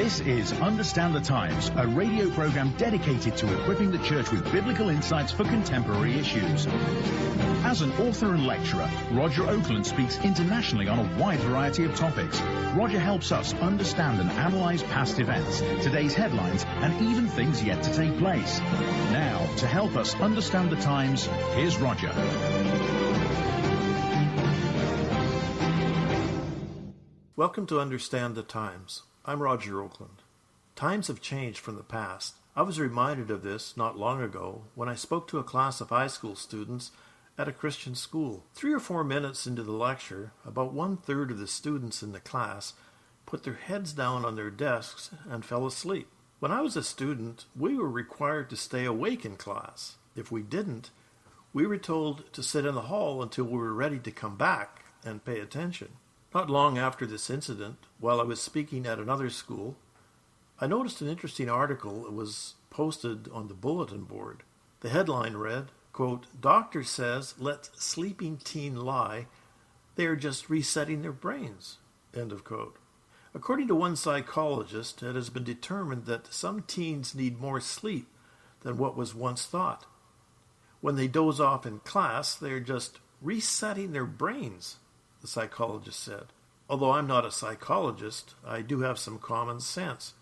This is Understand the Times, a radio program dedicated to equipping the church with biblical insights for contemporary issues. As an author and lecturer, Roger Oakland speaks internationally on a wide variety of topics. Roger helps us understand and analyze past events, today's headlines, and even things yet to take place. Now, to help us understand the times, here's Roger. Welcome to Understand the Times. I'm Roger Oakland. Times have changed from the past. I was reminded of this not long ago when I spoke to a class of high school students at a Christian school. 3 or 4 minutes into the lecture, about 1/3 of the students in the class put their heads down on their desks and fell asleep. When I was a student, we were required to stay awake in class. If we didn't, we were told to sit in the hall until we were ready to come back and pay attention. Not long after this incident, while I was speaking at another school, I noticed an interesting article that was posted on the bulletin board. The headline read, quote, "Doctor says let sleeping teen lie. They are just resetting their brains," end of quote. According to one psychologist, it has been determined that some teens need more sleep than what was once thought. When they doze off in class, they are just resetting their brains, the psychologist said. Although I'm not a psychologist, I do have some common sense.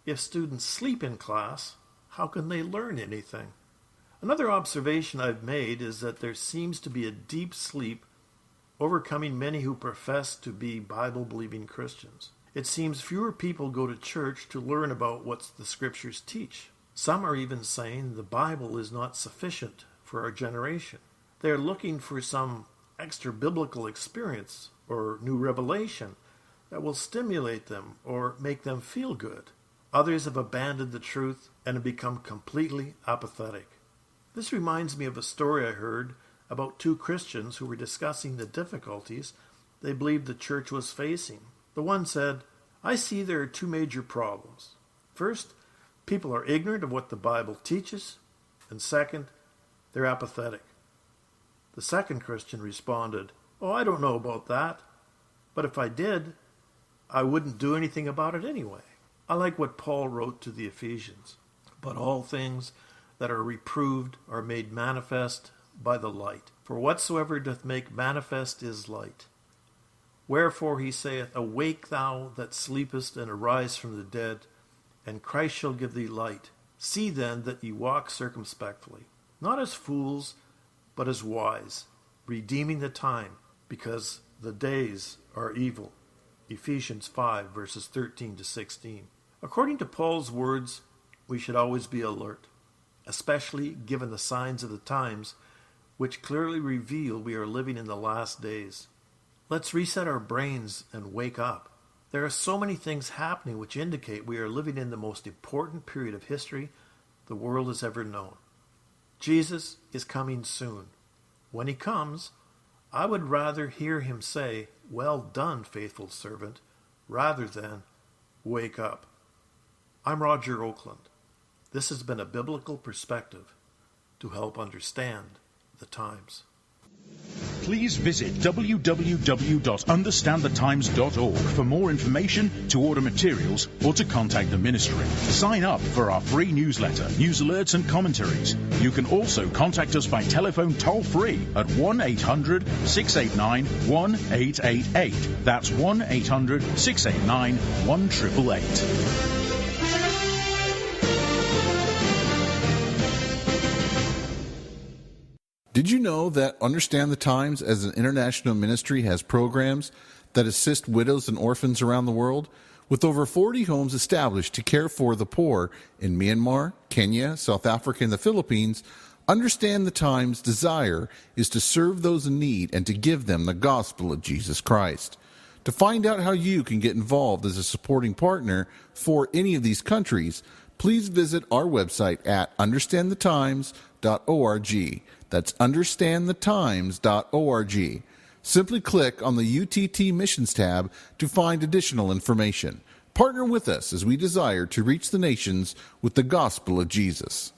If students sleep in class, how can they learn anything? Another observation I've made is that there seems to be a deep sleep overcoming many who profess to be Bible-believing Christians. It seems fewer people go to church to learn about what the scriptures teach. Some are even saying the Bible is not sufficient for our generation. They are looking for some extra biblical experience or new revelation that will stimulate them or make them feel good. Others have abandoned the truth and have become completely apathetic. This reminds me of a story I heard about 2 Christians who were discussing the difficulties they believed the church was facing. The one said, "I see there are 2 major problems. First, people are ignorant of what the Bible teaches, and second, they're apathetic." The second Christian responded, "Oh, I don't know about that. But if I did, I wouldn't do anything about it anyway." I like what Paul wrote to the Ephesians. "But all things that are reproved are made manifest by the light. For whatsoever doth make manifest is light. Wherefore he saith, Awake thou that sleepest, and arise from the dead, and Christ shall give thee light. See then that ye walk circumspectly, not as fools, but as wise, redeeming the time, because the days are evil." Ephesians 5, verses 13 to 16. According to Paul's words, we should always be alert, especially given the signs of the times, which clearly reveal we are living in the last days. Let's reset our brains and wake up. There are so many things happening which indicate we are living in the most important period of history the world has ever known. Jesus is coming soon. When he comes, I would rather hear him say, "Well done, faithful servant," rather than, "Wake up." I'm Roger Oakland. This has been a biblical perspective to help understand the times. Please visit www.understandthetimes.org for more information, to order materials, or to contact the ministry. Sign up for our free newsletter, news alerts and commentaries. You can also contact us by telephone toll-free at 1-800-689-1888. That's 1-800-689-1888. Did you know that Understand the Times as an international ministry has programs that assist widows and orphans around the world? With over 40 homes established to care for the poor in Myanmar, Kenya, South Africa, and the Philippines, Understand the Times' desire is to serve those in need and to give them the gospel of Jesus Christ. To find out how you can get involved as a supporting partner for any of these countries, please visit our website at understandthetimes.org. That's understandthetimes.org. Simply click on the UTT Missions tab to find additional information. Partner with us as we desire to reach the nations with the gospel of Jesus.